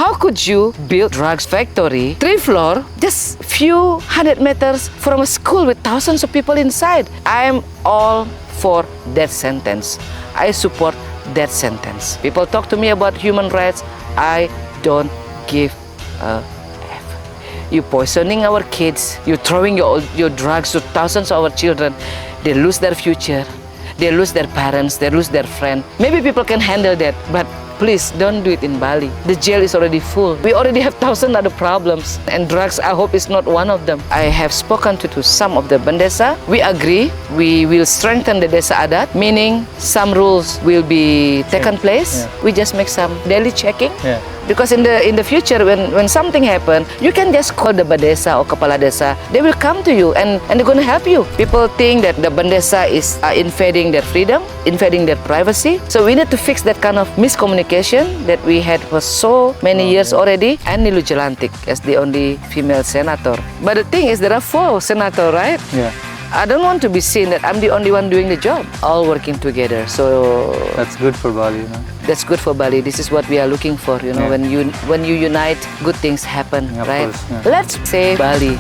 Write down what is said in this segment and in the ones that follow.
How could you build drugs factory, 3 floor, just few hundred meters from a school with thousands of people inside? I am all for death sentence. I support death sentence. People talk to me about human rights. I don't give a F. You poisoning our kids. You throwing your drugs to thousands of our children. They lose their future. They lose their parents. They lose their friend. Maybe people can handle that, but please don't do it in Bali. The jail is already full. We already have thousands other problems, and drugs, I hope, is not one of them. I have spoken to some of the Bandesa. We agree we will strengthen the Bessa Adat, meaning some rules will be taken place. We just make some daily checking. Because in the future, when something happen, you can just call the Bandesa or Kepala Desa. They will come to you and they're going to help you. People think that the Bandesa is invading their freedom, invading their privacy. So we need to fix that kind of miscommunication that we had for so many years already. And Niluh Djelantik as the only female senator. But the thing is, there are 4 senators, right? Yeah. I don't want to be seen that I'm the only one doing the job. All working together. So That's good for Bali, you know. that's good for Bali. This is what we are looking for, you know. When you unite, good things happen, Of right? course, yeah. Let's save Bali.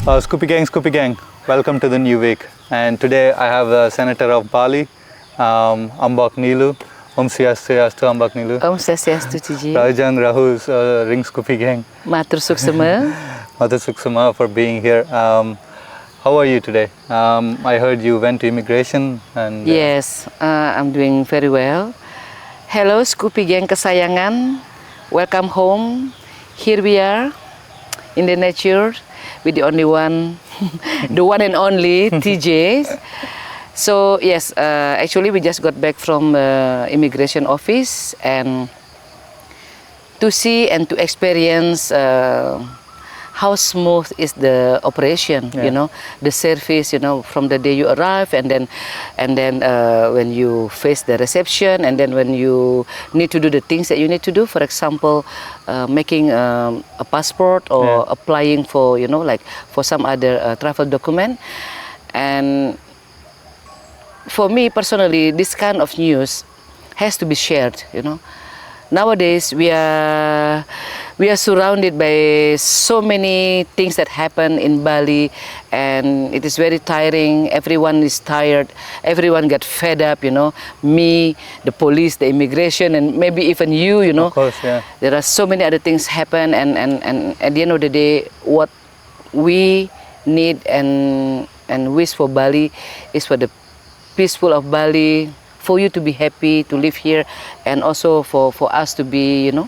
Scoopy Gang, welcome to the new week. And today I have the Senator of Bali, Mbok Niluh. Om Swastiastu, Mbok Niluh. Om Swastiastu, Teja. Rajang Rahul's Ring Scoopy Gang. Matur suksema. Mother Suksama for being here. How are you today? I heard you went to immigration and... Yes, I'm doing very well. Hello, Scoopy Gang kesayangan. Welcome home. Here we are in the nature with the only one, the one and only TJ. So yes, actually we just got back from immigration office and to see and to experience how smooth is the operation, you know, the service, you know, from the day you arrive and then when you face the reception and then when you need to do the things that you need to do, for example, making a passport or applying for, you know, like for some other travel document. And for me personally, this kind of news has to be shared, you know. Nowadays we are surrounded by so many things that happen in Bali, and it is very tiring. Everyone is tired. Everyone get fed up, you know. Me, the police, the immigration, and maybe even you know. Of course, yeah. There are so many other things happen, and at the end of the day, what we need and wish for Bali is for the peaceful of Bali, for you to be happy to live here, and also for us to be, you know,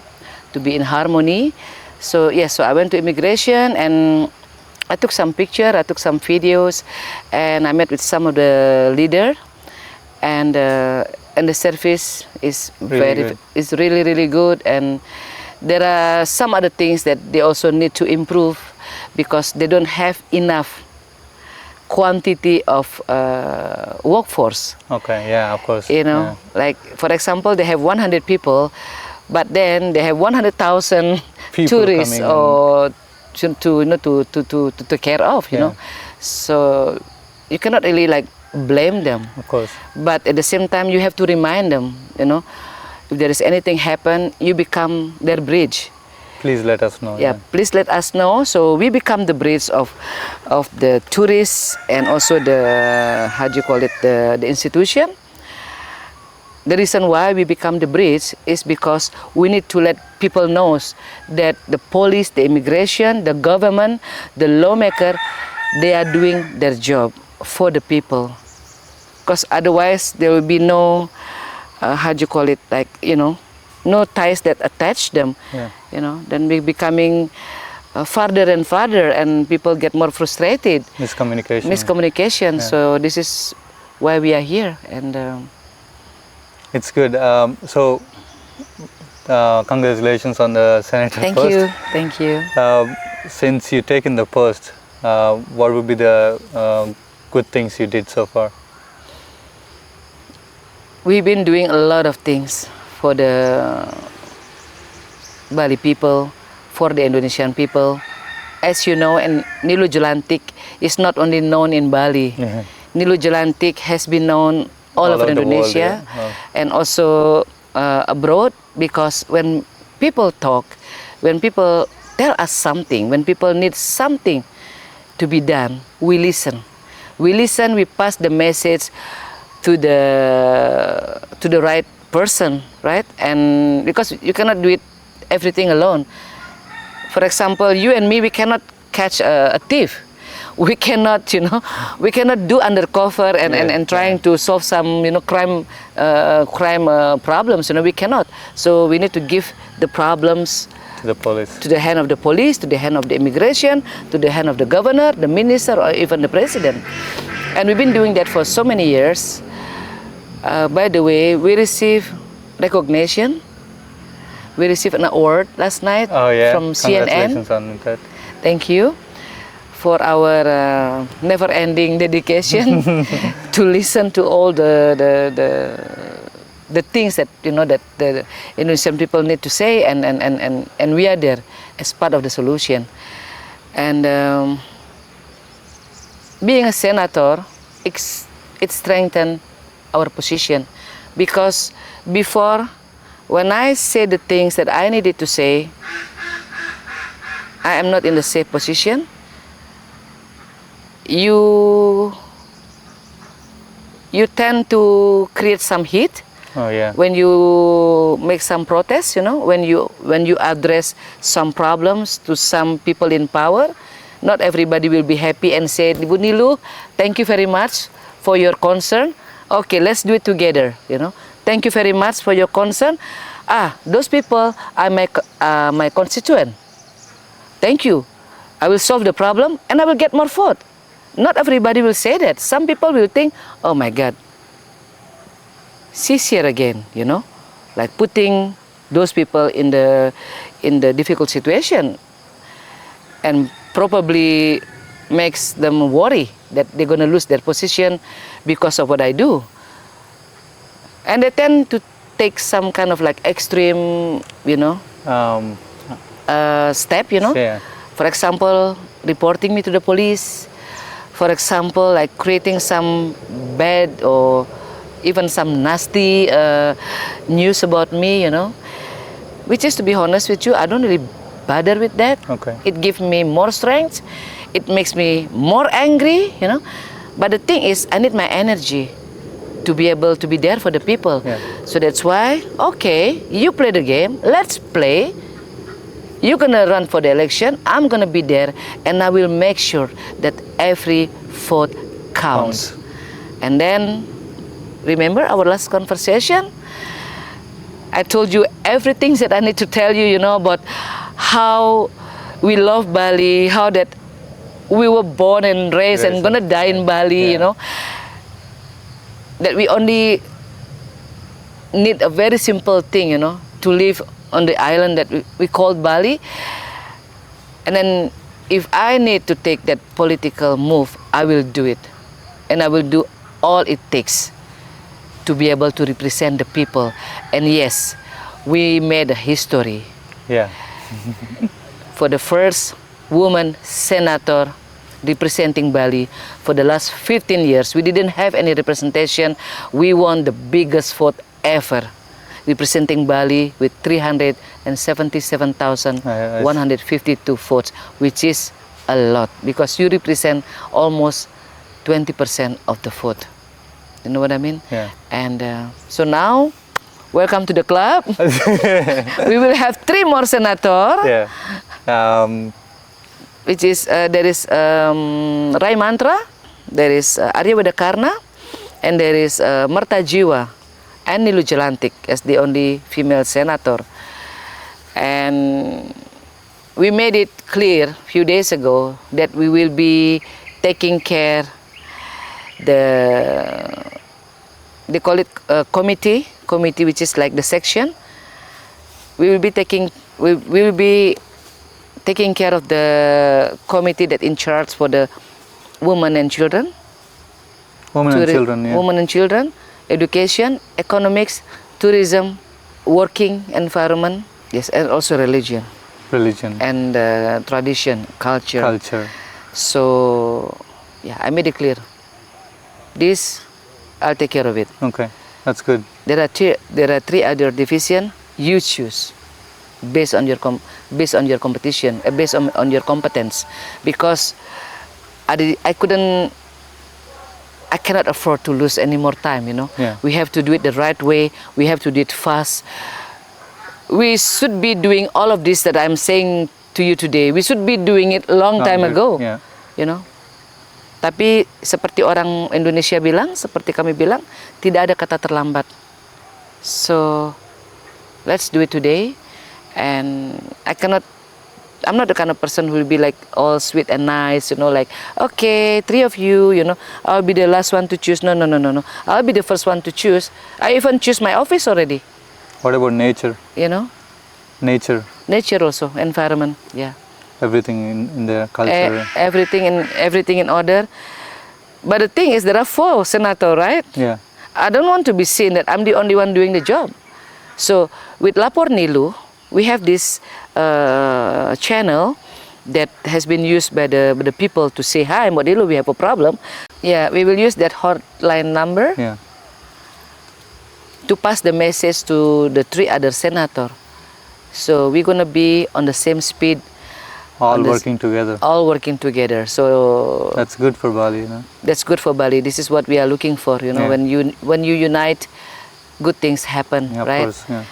to be in harmony. So yes, so I went to immigration and I took some picture, I took some videos, and I met with some of the leader, and the service is really good, and there are some other things that they also need to improve because they don't have enough quantity of workforce. Okay, yeah, of course. You know, like for example, they have 100 people, but then they have 100,000 tourists or to take care of, you know. So you cannot really like blame them. Of course. But at the same time, you have to remind them, you know, if there is anything happen, you become their bridge. Please let us know. Yeah, please let us know. So we become the bridge of the tourists and also the, how do you call it, the institution. The reason why we become the bridge is because we need to let people know that the police, the immigration, the government, the lawmaker, they are doing their job for the people. Because otherwise there will be no, how do you call it, like, you know, no ties that attach them, you know. Then we're becoming farther and farther, and people get more frustrated. Miscommunication. So this is why we are here, and it's good. So congratulations on the Senator post. Thank you. Since you taken the post, what would be the good things you did so far? We've been doing a lot of things for the Bali people, for the Indonesian people. As you know, and Niluh Djelantik is not only known in Bali. Yeah. Niluh Djelantik has been known all over over the world, Indonesia, yeah. Wow. and also abroad, because when people talk, when people tell us something, when people need something to be done, we listen. We listen, we pass the message to the right person, right? And because you cannot do it everything alone. For example, you and me, we cannot catch a thief. We cannot, we cannot do undercover and trying to solve some, crime problems. We cannot. So we need to give the problems To the police. to the hand of the police, to the hand of the immigration, to the hand of the governor, the minister, or even the president. And we've been doing that for so many years. By the way, we received recognition. We received an award last night Oh yeah. from CNN. Congratulations on that. Thank you for our never-ending dedication to listen to all the things that that the Indonesian people need to say, and we are there as part of the solution. And being a senator, it strengthened our position, because before, when I say the things that I needed to say, I am not in the safe position. You tend to create some heat. Oh yeah. When you make some protests, when you address some problems to some people in power, not everybody will be happy and say, "Bu Niluh, thank you very much for your concern. Okay, let's do it together." Thank you very much for your concern. Those people are my constituent. Thank you. I will solve the problem and I will get more vote. Not everybody will say that. Some people will think, "Oh my God, she's here again," like putting those people in the difficult situation, and probably makes them worry that they're going to lose their position because of what I do. And they tend to take some kind of like extreme, step, Yeah. For example, reporting me to the police. For example, like creating some bad or even some nasty news about me, Which is, to be honest with you, I don't really bother with that. Okay. It gives me more strength. It makes me more angry, But the thing is, I need my energy to be able to be there for the people. Yeah. So that's why, okay, you play the game, let's play. You're gonna run for the election, I'm gonna be there, and I will make sure that every vote counts. And then, remember our last conversation? I told you everything that I need to tell you, about how we love Bali, how that we were born and raised and gonna die in Bali, That we only need a very simple thing, to live on the island that we call Bali. And then if I need to take that political move, I will do it. And I will do all it takes to be able to represent the people. And yes, we made a history. Yeah. For the first woman senator representing Bali for the last 15 years. We didn't have any representation. We won the biggest vote ever, representing Bali with 377,152 votes, which is a lot, because you represent almost 20% of the vote. You know what I mean? Yeah. And so now, welcome to the club. We will have 3 more senators. Yeah. Which is, there is Rai Mantra, there is Arya Wadakarna, and there is Merta Jiwa and Niluh Djelantik as the only female senator. And we made it clear a few days ago that we will be taking care they call it a committee which is like the section. We will be taking care of the committee that in charge for the women and children. Women and children, yeah. Women and children, education, economics, tourism, working environment, yes, and also religion Religion, and tradition, culture. culture. So, yeah, I made it clear. This, I'll take care of it. Okay, that's good. There are three other division. You choose based on your competition, based on your competence, because I cannot afford to lose any more time. Yeah. We have to do it the right way. We have to do it fast. We should be doing all of this that I'm saying to you today. We should be doing it long time ago. Yeah. Tapi seperti orang Indonesia bilang, seperti kami bilang, tidak ada kata terlambat. So let's do it today. And I'm not the kind of person who will be like all sweet and nice, like, okay, three of you, I'll be the last one to choose. No. I'll be the first one to choose. I even choose my office already. What about nature? Nature also, environment, yeah. Everything in the culture. Everything in order. But the thing is, there are 4 senators, right? Yeah. I don't want to be seen that I'm the only one doing the job. So with Lapor Niluh, we have this channel that has been used by the people to say, hi, Mbok Niluh, we have a problem. Yeah, we will use that hotline number to pass the message to the 3 other senators. So we're going to be on the same speed. All working together. All working together. So that's good for Bali, That's good for Bali. This is what we are looking for, when you unite, good things happen, yeah, right? Of course, yeah.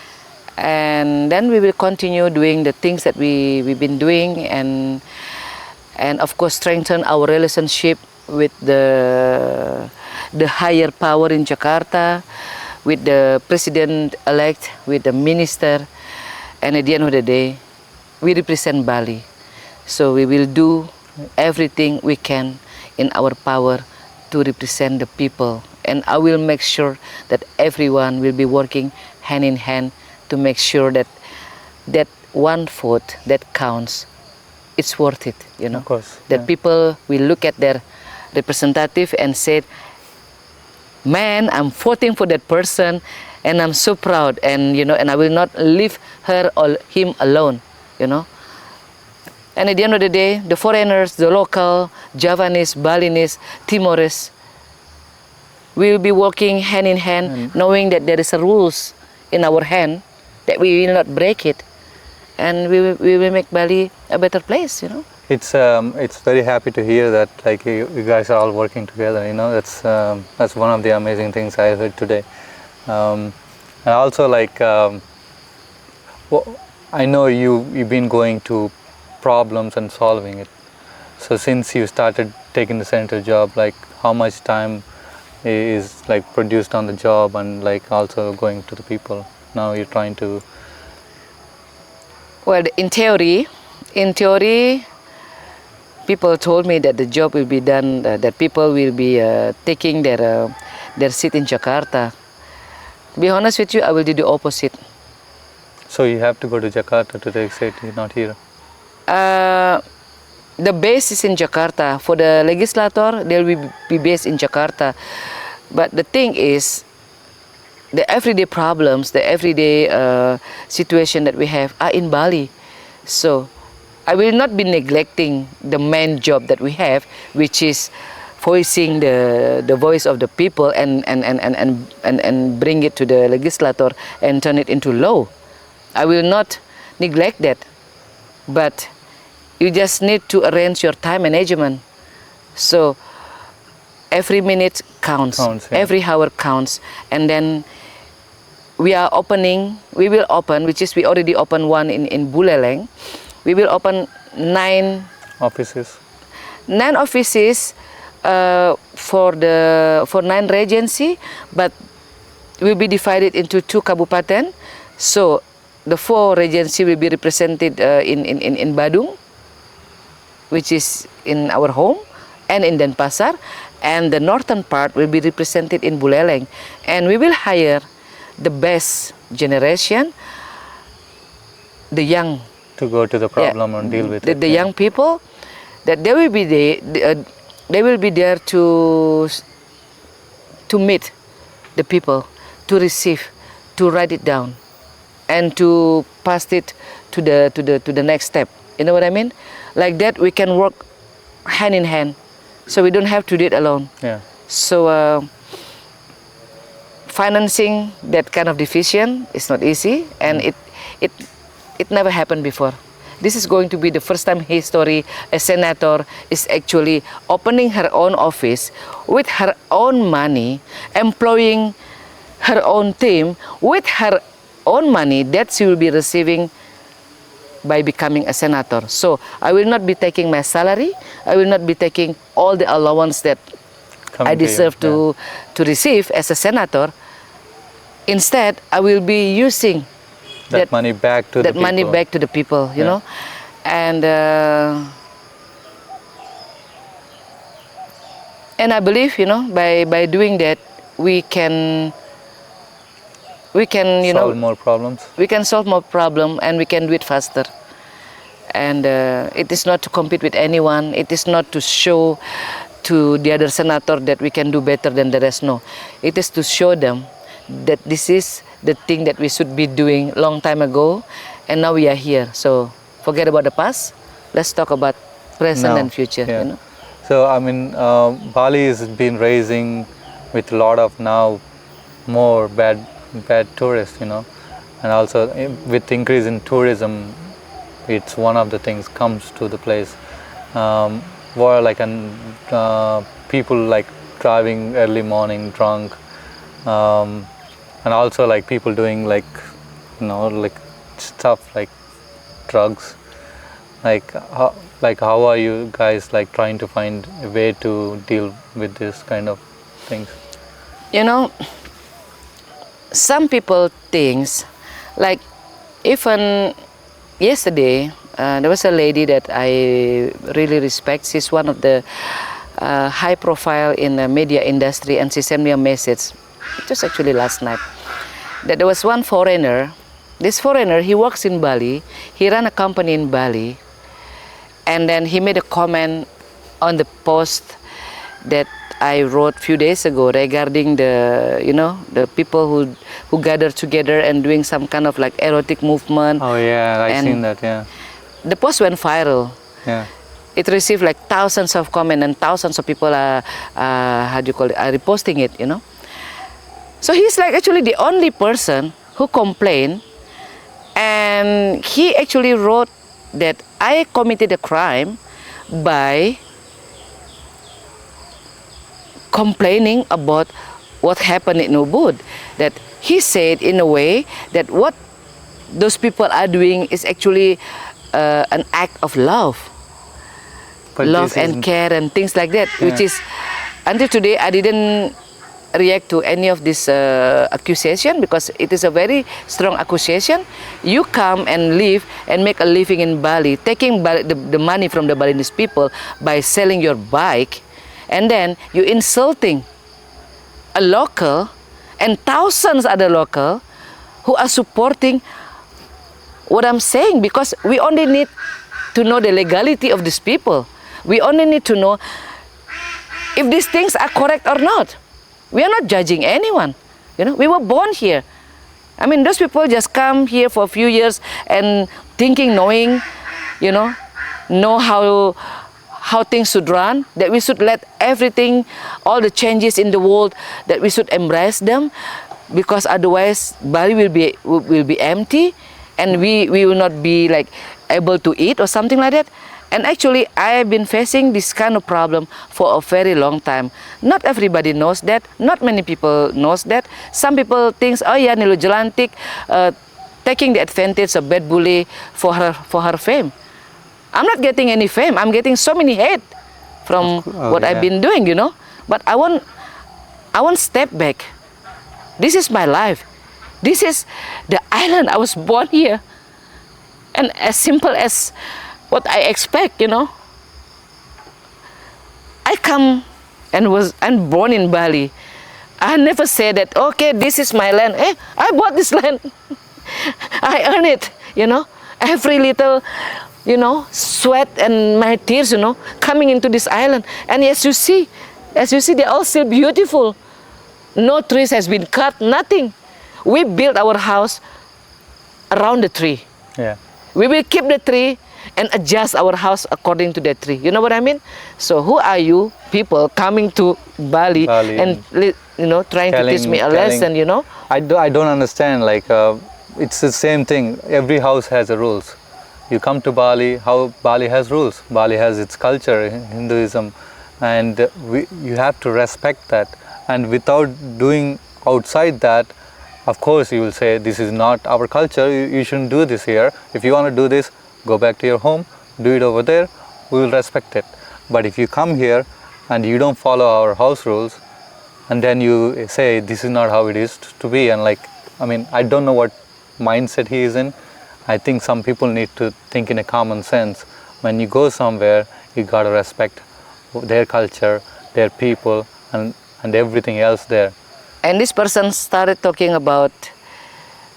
And then we will continue doing the things that we've been doing, and of course strengthen our relationship with the higher power in Jakarta, with the president-elect, with the minister, and at the end of the day, we represent Bali. So we will do everything we can in our power to represent the people. And I will make sure that everyone will be working hand in hand to make sure that that one vote that counts, it's worth it, Of course. That people will look at their representative and say, man, I'm voting for that person and I'm so proud, and and I will not leave her or him alone, And at the end of the day, the foreigners, the local, Javanese, Balinese, Timorese, will be working hand in hand, knowing that there is a rules in our hand, that we will not break it, and we will make Bali a better place, It's very happy to hear that you guys are all working together. That's one of the amazing things I heard today. And also I know you've been going to problems and solving it. So since you started taking the senator job, how much time is produced on the job and also going to the people? Now you're trying to. Well, in theory, people told me that the job will be done, that people will be taking their seat in Jakarta. To be honest with you, I will do the opposite. So you have to go to Jakarta to take seat, not here? The base is in Jakarta. For the legislator, they will be based in Jakarta. But the thing is, the everyday problems, the everyday situation that we have are in Bali. So I will not be neglecting the main job that we have, which is voicing the voice of the people and bring it to the legislator and turn it into law. I will not neglect that. But you just need to arrange your time management. So every minute counts. Every hour counts. And then we will open, which is we already opened one in Buleleng. We will open 9 offices. 9 offices for 9 regency, but will be divided into 2 kabupaten. So the 4 regency will be represented in Badung, which is in our home, and in Denpasar, and the northern part will be represented in Buleleng. And we will hire the best generation, the young, to go to the problem and deal with it. The young people, that they will be there to meet the people, to receive, to write it down, and to pass it to the next step. You know what I mean? Like that, we can work hand in hand, so we don't have to do it alone. Yeah. So financing that kind of division is not easy, and it never happened before. This is going to be the first time in history a senator is actually opening her own office with her own money, employing her own team with her own money that she will be receiving by becoming a senator. So I will not be taking my salary, I will not be taking all the allowance that I deserve to receive as a senator. Instead, I will be using that money back to the people, you know. And I believe, you know, by doing that, we can solve more problems. We can solve more problems, and we can do it faster. And it is not to compete with anyone. It is not to show to the other senator that we can do better than the rest. No, it is to show them that this is the thing that we should be doing long time ago, and now we are here. So forget about the past. Let's talk about present and future. Yeah. You know. So I mean, Bali has been raising with a lot of now more bad tourists, you know, and also with increase in tourism, it's one of the things comes to the place where like people like driving early morning drunk, and also like people doing like, you know, like stuff like drugs. Like how are you guys like trying to find a way to deal with this kind of things? You know, some people thinks, like even yesterday there was a lady that I really respect. She's one of the high profile in the media industry, and she sent me a message. It was actually last night, that there was one foreigner. This foreigner, he works in Bali, he ran a company in Bali, and then he made a comment on the post that I wrote a few days ago regarding the, you know, the people who gather together and doing some kind of like erotic movement. Oh yeah, I've seen that. Yeah. The post went viral. Yeah. It received like thousands of comments, and thousands of people are how do you call it, are reposting it, you know. So he's like actually the only person who complained, and he actually wrote that I committed a crime by complaining about what happened in Ubud. That he said in a way that what those people are doing is actually an act of love, but love and care and things like that, which is, until today I didn't react to any of this accusation, because it is a very strong accusation. You come and live and make a living in Bali, taking the money from the Balinese people by selling your bike, and then you insulting a local and thousands other local who are supporting what I'm saying, because we only need to know the legality of these people. We only need to know if these things are correct or not. We are not judging anyone, you know. We were born here. I mean, those people just come here for a few years and thinking, knowing, you know how things should run, that we should let everything, all the changes in the world, that we should embrace them, because otherwise Bali will be empty, and we will not be like able to eat or something like that. And actually, I have been facing this kind of problem for a very long time. Not everybody knows that. Not many people knows that. Some people think, oh yeah, Niluh Djelantik taking the advantage of bad bully for her fame. I'm not getting any fame. I'm getting so many hate from what I've been doing, you know. But I want step back. This is my life. This is the island. I was born here. And as simple as what I expect, you know. I come and born in Bali. I never said that, okay, this is my land. I bought this land. I earn it, you know. Every little, you know, sweat and my tears, you know, coming into this island. And as you see, they're all still beautiful. No trees has been cut, nothing. We built our house around the tree. Yeah. We will keep the tree and adjust our house according to the tree. You know what I mean? So who are you people coming to Bali, Bali and trying to teach me a telling- lesson, I don't understand. Like it's the same thing. Every house has a rules. You come to Bali, how Bali has rules. Bali has its culture, Hinduism, and you have to respect that. And without doing outside that, of course you will say this is not our culture. You shouldn't do this here. If you want to do this, go back to your home, do it over there. We will respect it. But if you come here and you don't follow our house rules, and then you say this is not how it is to be, and I don't know what mindset he is in. I think some people need to think in a common sense. When you go somewhere, you gotta respect their culture, their people, and everything else there. And this person started talking about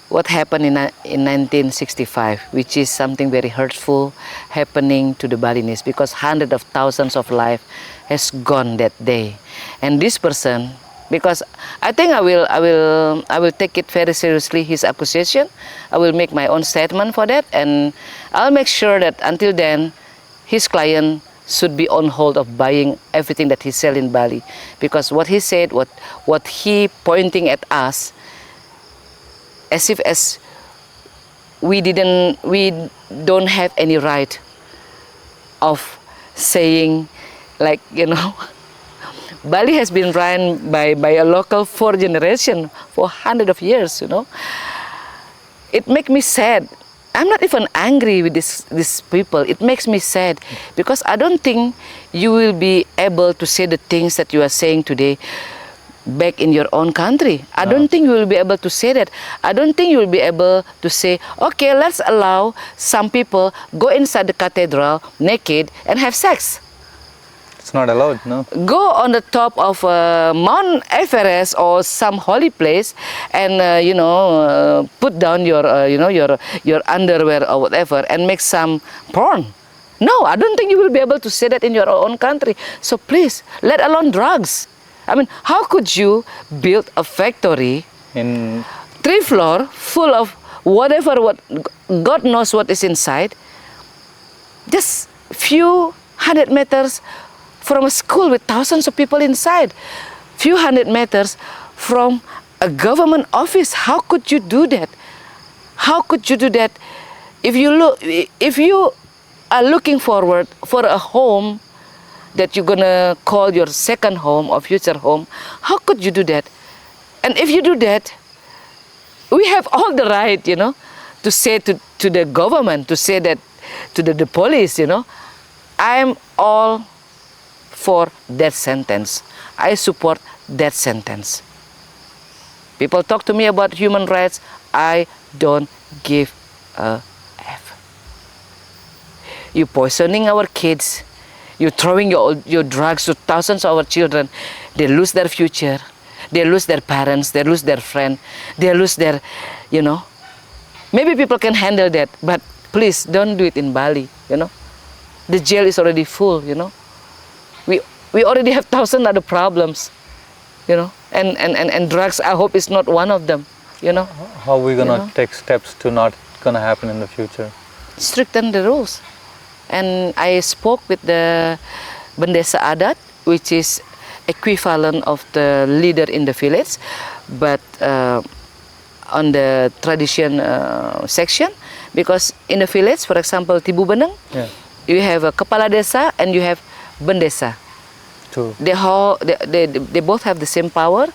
what happened in 1965, which is something very hurtful happening to the Balinese, because hundreds of thousands of lives has gone that day. And this person, because I think I will take it very seriously, his accusation. I will make my own statement for that, and I'll make sure that until then, his client should be on hold of buying everything that he sell in Bali, because what he said, what he pointing at us, as if as we don't have any right of saying, like, Bali has been run by a local 4 generation for hundreds of years, It makes me sad. I'm not even angry with these people. It makes me sad because I don't think you will be able to say the things that you are saying today back in your own country. I don't think you will be able to say that. I don't think you will be able to say, okay, let's allow some people go inside the cathedral naked and have sex. It's not allowed, no? Go on the top of Mount Everest or some holy place and put down your your underwear or whatever and make some porn. No, I don't think you will be able to say that in your own country. So please, let alone drugs. I mean, how could you build a factory In 3 floor full of what God knows what is inside, just few 100 meters from a school with thousands of people inside, few 100 meters from a government office? How could you do that? How could you do that? If you are looking forward for a home that you're gonna call your second home or future home, how could you do that? And if you do that, we have all the right, to say to the government, to say that to the police, I'm all for death sentence. I support death sentence. People talk to me about human rights. I don't give a F. You poisoning our kids. You're throwing your drugs to thousands of our children. They lose their future. They lose their parents. They lose their friend. They lose their, Maybe people can handle that, but please don't do it in Bali, The jail is already full, We already have thousands other problems, and drugs, I hope is not one of them, how are we gonna take steps to not gonna happen in the future? Stricten the rules. And I spoke with the Bessa Adat, which is equivalent of the leader in the village, but on the tradition section, because in the village, for example, Tibu Beneng, you have a Kepala Desa and you have Bendesa. True. They both have the same power.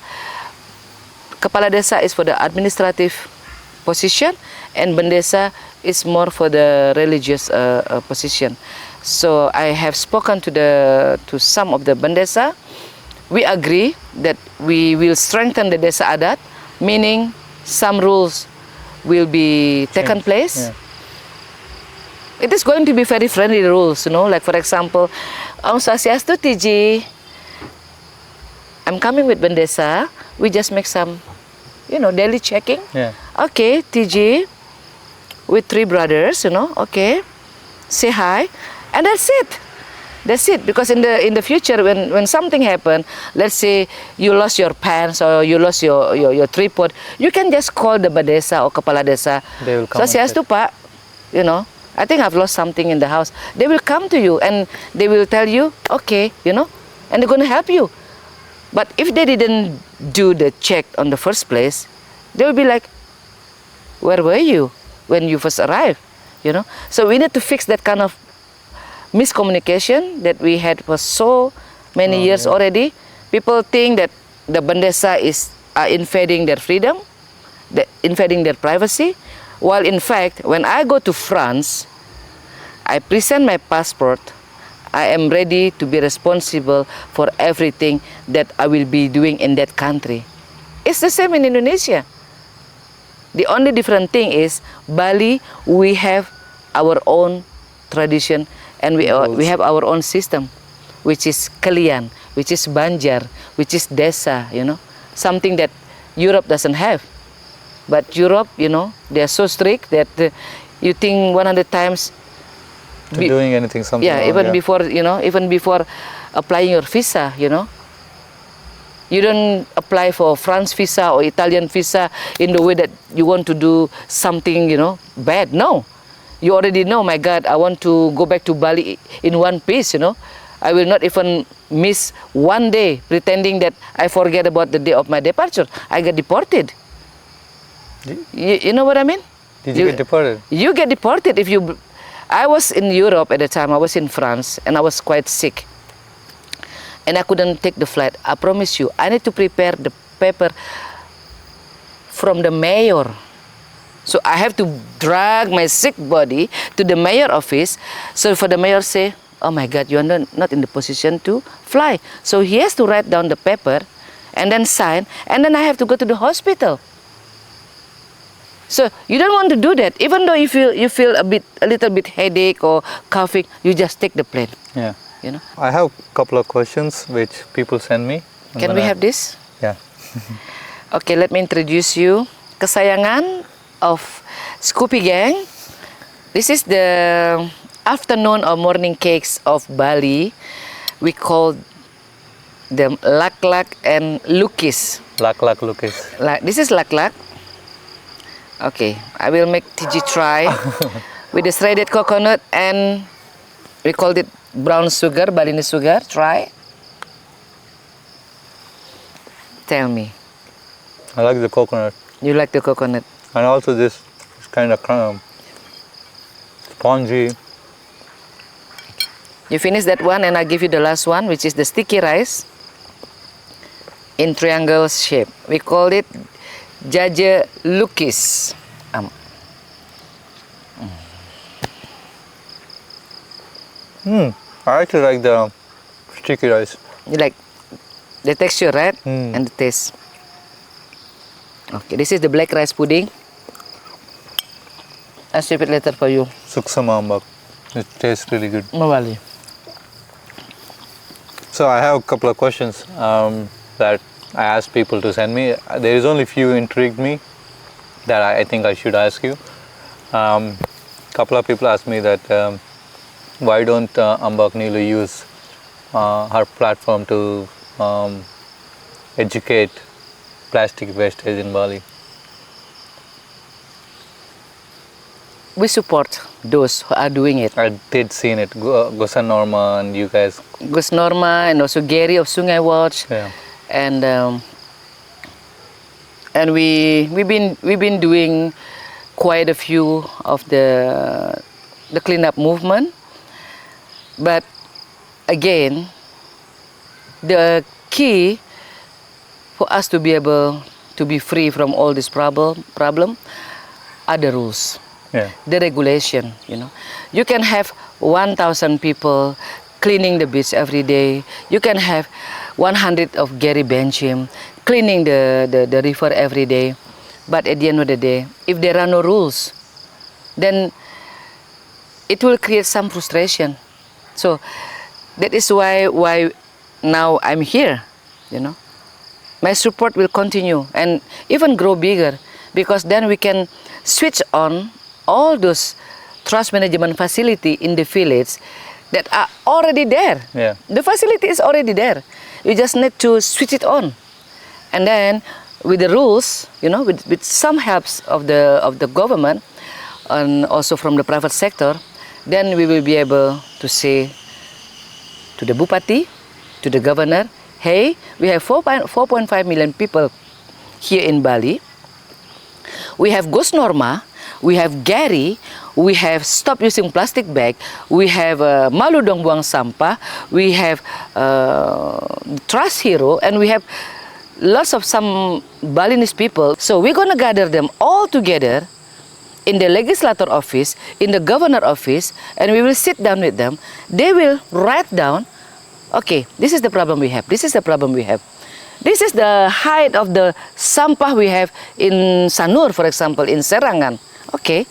Kepala Desa is for the administrative position, and Bendesa is more for the religious position. So I have spoken to some of the Bendesa. We agree that we will strengthen the Desa Adat, meaning some rules will be taken place. Yeah. It is going to be very friendly rules, like for example, Om Swastiastu TG, I'm coming with Bendesa, we just make some, daily checking. Yeah. Okay, TG, with 3 brothers, okay, say hi, and that's it. That's it. Because in the future, when something happen, let's say you lost your pants or you lost your tripod, you can just call the Badesa or Kepala Desa. They will come. So sias tu Pak, you know, I think I've lost something in the house. They will come to you and they will tell you, okay, you know, and they're gonna help you. But if they didn't do the check on the first place, they will be like, where were you when you first arrived? You know, so we need to fix that kind of miscommunication that we had for so many years already. People think that the Bandesa are invading their freedom, invading their privacy, while in fact, when I go to France, I present my passport, I am ready to be responsible for everything that I will be doing in that country. It's the same in Indonesia. The only different thing is, Bali, we have our own tradition and we have our own system, which is Kalian, which is Banjar, which is Desa, you know, something that Europe doesn't have. But Europe, you know, they are so strict that you think 100 times doing anything, something yeah, wrong, even before, you know, even before applying your visa, you know. You don't apply for France visa or Italian visa in the way that you want to do something, you know, bad. No. You already know, my God, I want to go back to Bali in one piece, you know. I will not even miss one day pretending that I forget about the day of my departure. I get deported. You know what I mean? Did you get deported? You get deported if you... I was in Europe at the time, I was in France, and I was quite sick. And I couldn't take the flight. I promise you, I need to prepare the paper from the mayor. So I have to drag my sick body to the mayor office. So for the mayor say, oh my God, you are not in the position to fly. So he has to write down the paper and then sign, and then I have to go to the hospital. So you don't want to do that. Even though you feel a little bit headache or coughing, you just take the plane. Yeah. You know. I have a couple of questions which people send me. Can we have this? Yeah. Okay, let me introduce you. Kesayangan of Scoopy Gang. This is the afternoon or morning cakes of Bali. We call them lak-lak and lukis. Lak-lak lukis. This is lak-lak. Okay, I will make TG try with the shredded coconut and we called it brown sugar, Balinese sugar. Try. Tell me. I like the coconut. You like the coconut? And also this is kind of spongy. You finish that one and I'll give you the last one, which is the sticky rice in triangle shape. We call it Jaja Lukis. I actually like the sticky rice. You like the texture, right? Mm. And the taste. Okay, this is the black rice pudding. I'll save it later for you. Suksama ambak. It tastes really good. Mawali. So I have a couple of questions that I asked people to send me. There is only few intrigued me that I think I should ask you. Couple of people asked me that why don't Mbok Niluh use her platform to educate plastic wastage in Bali? We support those who are doing it. I did seen it. Gosan Norma and you guys. Gus Norma and also Gary of Sungai Watch. Yeah. And we've been doing quite a few of the cleanup movement. But again, the key for us to be able to be free from all this problem are the rules. Yeah. The regulation, you know. You can have 1,000 people cleaning the beach every day. You can have 100 of Gary Benchim cleaning the river every day. But at the end of the day, if there are no rules, then it will create some frustration. So that is why now I'm here, you know. My support will continue and even grow bigger, because then we can switch on all those trash management facility in the village that are already there. Yeah. The facility is already there. You just need to switch it on. And then with the rules, with some helps of the government and also from the private sector, then we will be able to say to the Bupati, to the governor, hey, we have 4.5 million people here in Bali. We have Gus Norma, we have Gary, we have stop using plastic bag, we have Malu Dong Buang Sampah, we have Trust Hero, and we have lots of some Balinese people. So we're gonna gather them all together in the legislator office, in the governor office, and we will sit down with them. They will write down, okay, this is the problem we have, this is the problem we have. This is the height of the sampah we have in Sanur, for example, in Serangan. Okay,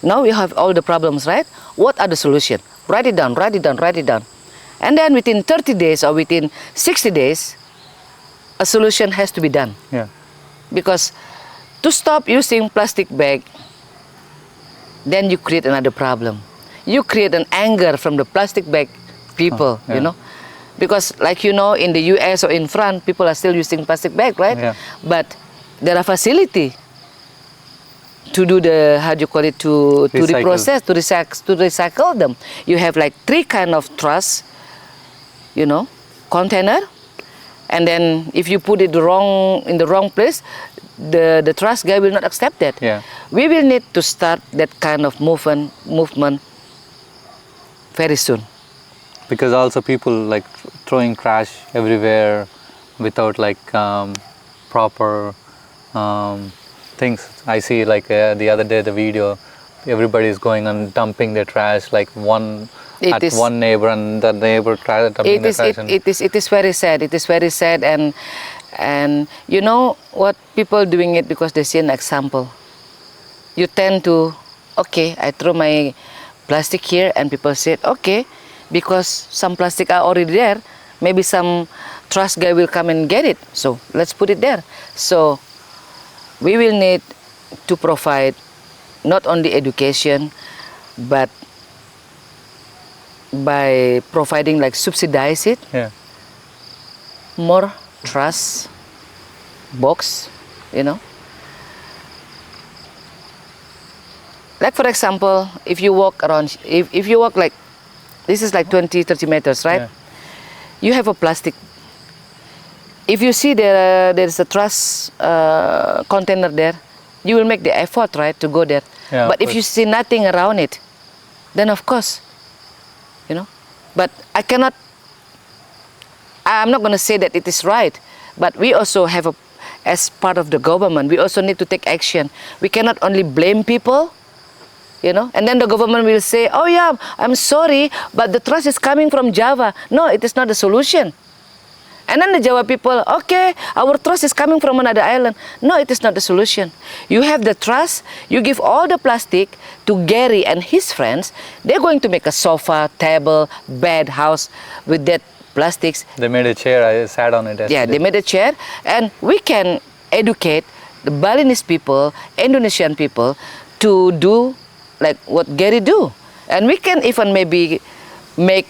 now we have all the problems, right? What are the solutions? Write it down, write it down, write it down. And then within 30 days or within 60 days, a solution has to be done. Yeah. Because to stop using plastic bag, then you create another problem. You create an anger from the plastic bag people, yeah. Because like in the US or in France, people are still using plastic bag, right? Yeah. But there are facility to do the, how do you call it, to reprocess, to recycle them. You have like 3 kind of truss, container, and then if you put it in the wrong place, the truss guy will not accept that. Yeah. We will need to start that kind of movement very soon. Because also people like throwing trash everywhere without like proper things. I see like the other day the video, everybody is going and dumping their trash like one neighbor, and the neighbor dumping the trash. It is very sad. It is very sad, and you know what, people doing it because they see an example. You tend to, okay, I throw my plastic here, and people say, okay, because some plastic are already there, maybe some trash guy will come and get it, so let's put it there. So we will need to provide not only education, but by providing like subsidize it, more trash box, Like for example, if you walk around, if you walk like, this is like 20-30 meters, right? Yeah. You have a plastic. If you see there is a trash container there, you will make the effort, right, to go there. Yeah, but if you see nothing around it, then of course, But I'm not going to say that it is right, but we also have as part of the government, we also need to take action. We cannot only blame people, and then the government will say, oh yeah, I'm sorry, but the trash is coming from Java. No, it is not the solution. And then the Java people, okay, our trash is coming from another island. No, it is not the solution. You have the trash, you give all the plastic to Gary and his friends. They're going to make a sofa, table, bed, house with that plastics. They made a chair, I sat on it yesterday. Yeah, they made a chair, and we can educate the Balinese people, Indonesian people, to do like what Gary do. And we can even maybe make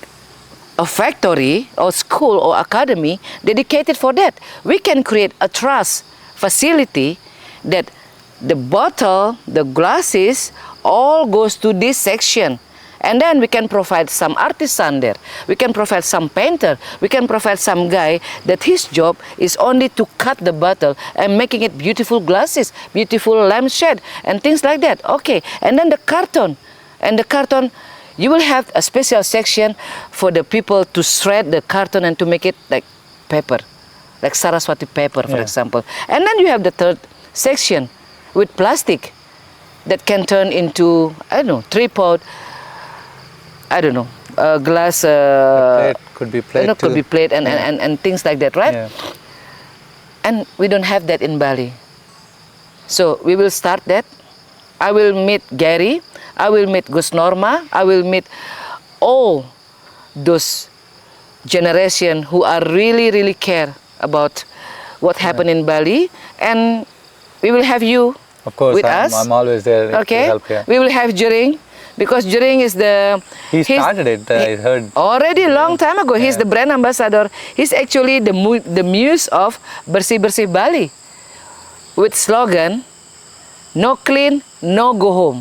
a factory or school or academy dedicated for that. We can create a trust facility that the bottle, the glasses, all goes to this section. And then we can provide some artisan there. We can provide some painter. We can provide some guy that his job is only to cut the bottle and making it beautiful glasses, beautiful lampshade, and things like that. Okay, and then the carton. And the carton, you will have a special section for the people to shred the carton and to make it like paper, like Saraswati paper, for example. And then you have the third section with plastic that can turn into, I don't know, tripod, I don't know, glass. Plate, could be plate. Could be plate and things like that, right? Yeah. And we don't have that in Bali. So we will start that. I will meet Gary. I will meet Gus Norma. I will meet all those generation who are really care about what happened in Bali, and we will have you Of course, with us. I'm always there to Okay, help. Yeah. we will have Jering. Because during is the He started it, I heard. already long time ago. He's the brand ambassador. He's actually the muse of Bersih Bersih Bali, with slogan, "No clean, no go home."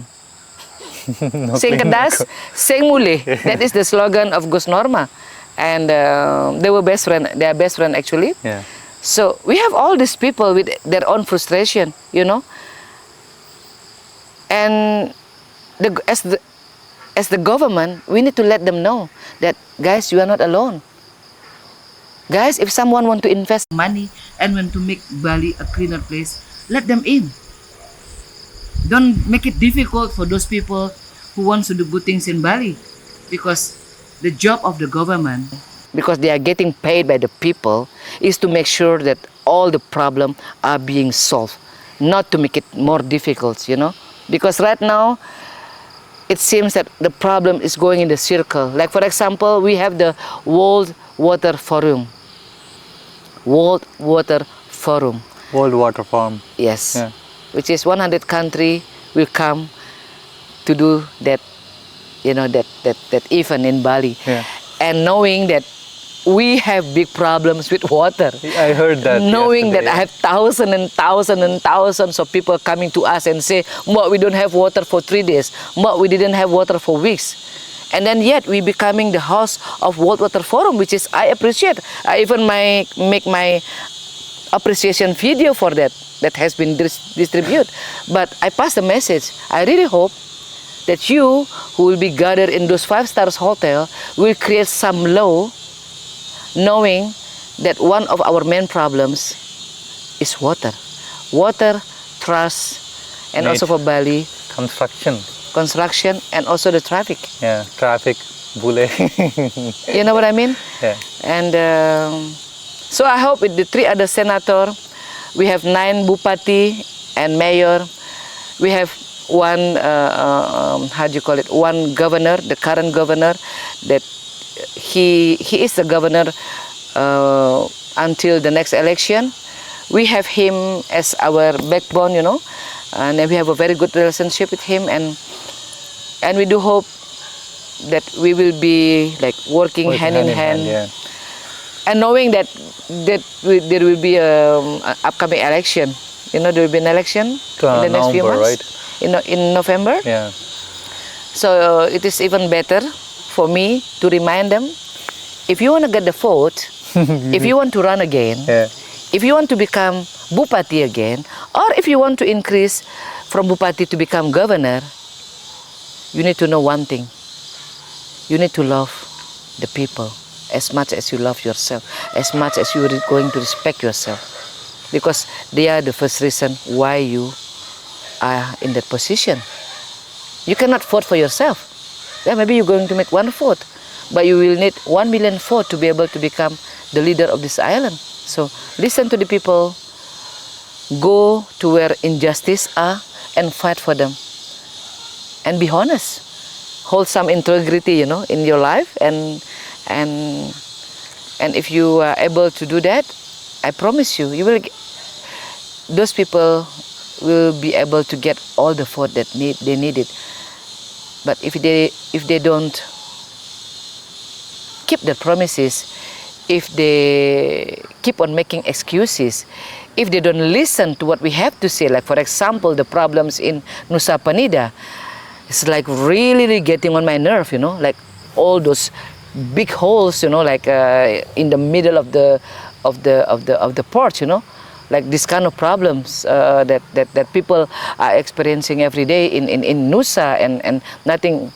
Sing kedas, sing mulih. That is the slogan of Gus Norma, and they were best friend. They are best friend actually. Yeah. So we have all these people with their own frustration, you know. And as the government, we need to let them know that, guys, you are not alone. Guys, if someone want to invest money and want to make Bali a cleaner place, let them in. Don't make it difficult for those people who wants to do good things in Bali, because the job of the government, because they are getting paid by the people, is to make sure that all the problems are being solved, not to make it more difficult, you know. Because right now, it seems that the problem is going in the circle. Like for example, we have the World Water Forum. World Water Forum. World Water Forum. Yes. Yeah. Which is 100 countries will come to do that, you know, that event in Bali. Yeah. And knowing that we have big problems with water. I heard that. Knowing yesterday. that I have thousands and thousands and thousands of people coming to us and say, "Mbok, we don't have water for 3 days. Mbok, we didn't have water for weeks." And then yet we becoming the host of World Water Forum, which is I appreciate. I even make my appreciation video for that has been distributed. But I pass the message. I really hope that you who will be gathered in those 5 stars hotel will create some law, knowing that one of our main problems is water. Water, trust, and also for Bali, construction, and also the traffic. Yeah, traffic, bule. You know what I mean? Yeah. And so I hope with the 3 other senator, we have 9 bupati and mayor. We have one, how do you call it? One governor, the current governor, that he is the governor until the next election. We have him as our backbone, you know, and we have a very good relationship with him, and we do hope that we will be like working hand in hand. Yeah. And knowing that there will be an upcoming election, you know, there will be an election in the next few months, right? In November. Yeah. So it is even better for me to remind them, if you want to get the vote, if you want to run again, if you want to become bupati again, or if you want to increase from bupati to become governor, you need to know one thing. You need to love the people as much as you love yourself, as much as you are going to respect yourself, because they are the first reason why you are in that position. You cannot vote for yourself. Yeah, maybe you're going to make 1 vote, but you will need 1 million votes to be able to become the leader of this island. So listen to the people, go to where injustice are and fight for them, and be honest. Hold some integrity, you know, in your life, and if you are able to do that, I promise you, those people will be able to get all the vote that they needed. But if they don't keep their promises, if they keep on making excuses, if they don't listen to what we have to say, like for example the problems in Nusa Penida, it's like really getting on my nerve, you know, like all those big holes, you know, like in the middle of the port, you know, like this kind of problems that people are experiencing every day in Nusa, and nothing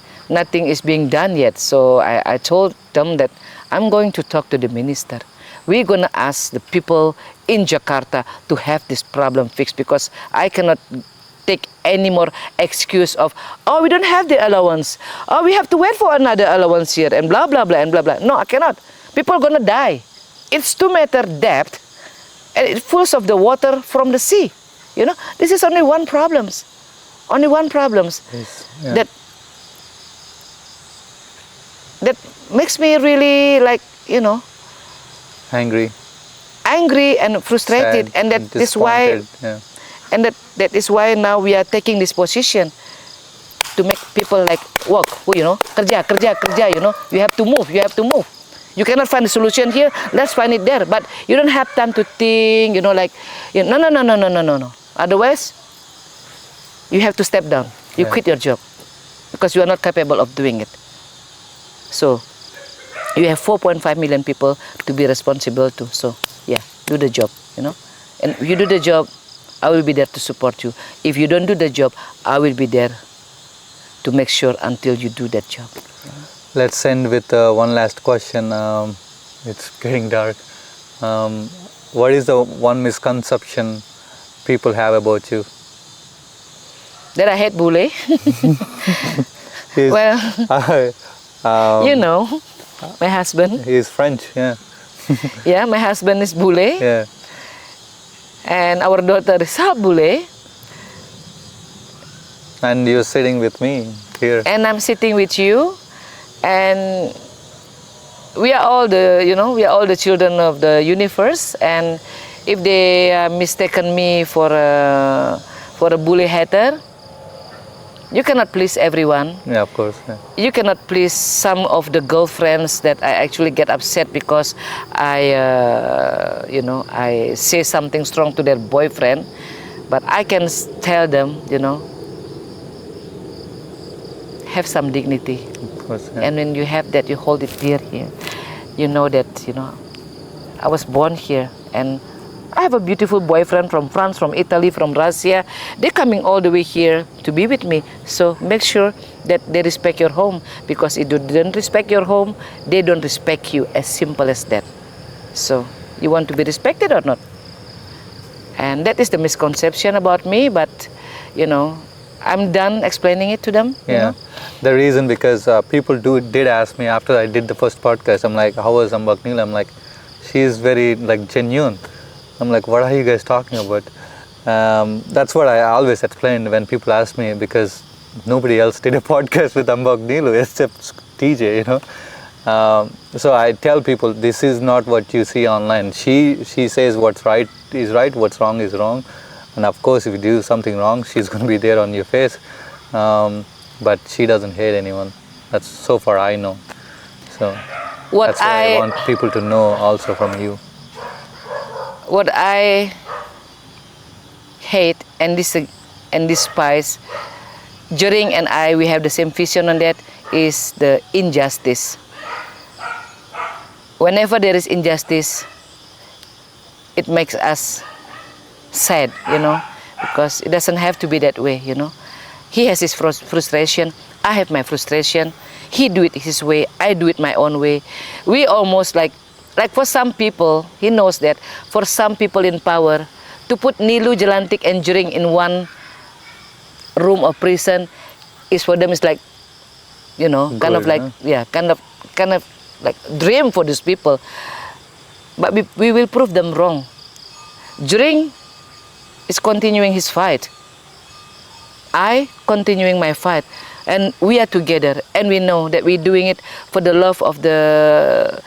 is being done yet. So I told them that I'm going to talk to the minister. We're gonna ask the people in Jakarta to have this problem fixed, because I cannot take any more excuse of, oh, we don't have the allowance, oh, we have to wait for another allowance here, and blah blah blah and blah blah. No, I cannot. People are gonna die. It's 2-meter depth, and it's full of the water from the sea. You know, this is only one problem. Only one problem. Yes, yeah. That makes me really, like, you know, angry and frustrated. Sad, and that is why. Yeah. And that is why now we are taking this position to make people like work, kerja, you have to move, You cannot find a solution here, let's find it there. But you don't have time to think, no. Otherwise, you have to step down. You quit your job because you are not capable of doing it. So, you have 4.5 million people to be responsible to. So, do the job, And if you do the job, I will be there to support you. If you don't do the job, I will be there to make sure until you do that job. Let's end with one last question. It's getting dark. What is the one misconception people have about you? That I hate bule. Well, my husband. He's French, yeah. Yeah, my husband is bule. Yeah. And our daughter is half bule. And you're sitting with me here. And I'm sitting with you. And we are all the children of the universe. And if they mistaken me for a bully hater, you cannot please everyone. Yeah, of course. Yeah. You cannot please some of the girlfriends that I actually get upset because I say something strong to their boyfriend. But I can tell them, have some dignity. Of course, yeah. And when you have that, you hold it dear here. You know that, I was born here and I have a beautiful boyfriend from France, from Italy, from Russia. They're coming all the way here to be with me. So make sure that they respect your home, because if they don't respect your home, they don't respect you, as simple as that. So you want to be respected or not? And that is the misconception about me, but I'm done explaining it to them. Yeah, the reason, because people did ask me after I did the first podcast. I'm like, how was Mbok Niluh? I'm like, she is very genuine. I'm like, what are you guys talking about? That's what I always explain when people ask me, because nobody else did a podcast with Mbok Niluh except TJ, So I tell people, this is not what you see online. She says what's right is right, what's wrong is wrong. And of course, if you do something wrong, she's going to be there on your face. But she doesn't hate anyone. That's so far I know. So that's what I want people to know also from you. What I hate and despise, Jering and I, we have the same vision on that, is the injustice. Whenever there is injustice, it makes us sad, because it doesn't have to be that way, He has his frustration, I have my frustration. He do it his way, I do it my own way. We almost like for some people, he knows that for some people in power, to put Niluh Djelantik and Jering in one room of prison is for them is like, kind of like, kind of like dream for these people. But we will prove them wrong. Jering is continuing his fight. I continuing my fight. And we are together, and we know that we're doing it for the love of the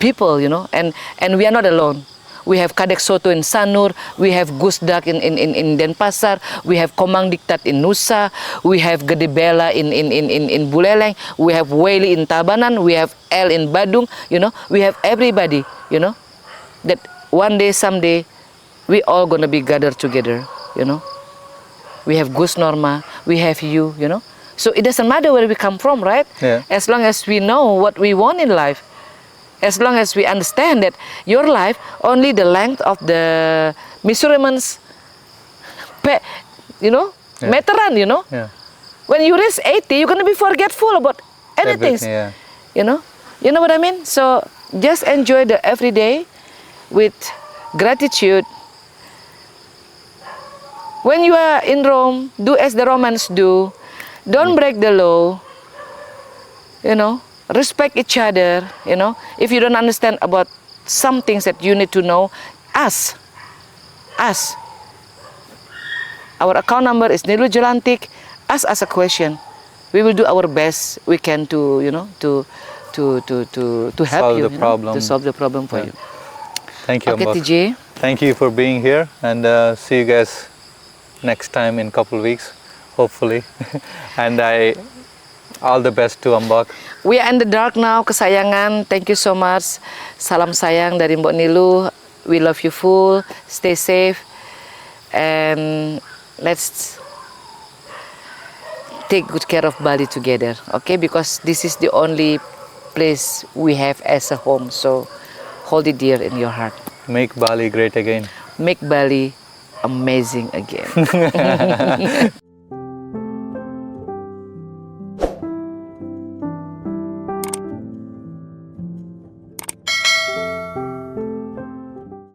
people, and we are not alone. We have Kadek Soto in Sanur, we have Gusdak in Denpasar, we have Komang Diktat in Nusa, we have Gede Bela in Buleleng, we have Weli in Tabanan, we have El in Badung, we have everybody, that one day, someday, we all gonna be gathered together, We have Gus Norma, we have you, So it doesn't matter where we come from, right? Yeah. As long as we know what we want in life. As long as we understand that your life, only the length of the measurements, meteran, Yeah. When you reach 80, you're going to be forgetful about anything. Yeah. You know what I mean? So just enjoy the everyday with gratitude. When you are in Rome, do as the Romans do. Don't break the law. Respect each other. If you don't understand about some things that you need to know, ask. Our account number is Niluh Djelantik. Ask us a question. We will do our best we can to help you. To solve the problem for you. Thank you, Okay, Mbok. TJ. Thank you for being here, and see you guys next time in a couple of weeks hopefully. And all the best to Mbok. We are in the dark now, kesayangan. Thank you so much. Salam sayang dari Mbok Niluh. We love you full. Stay safe. And let's take good care of Bali together, okay? Because this is the only place we have as a home. So hold it dear in your heart. Make Bali great again. Make Bali amazing again.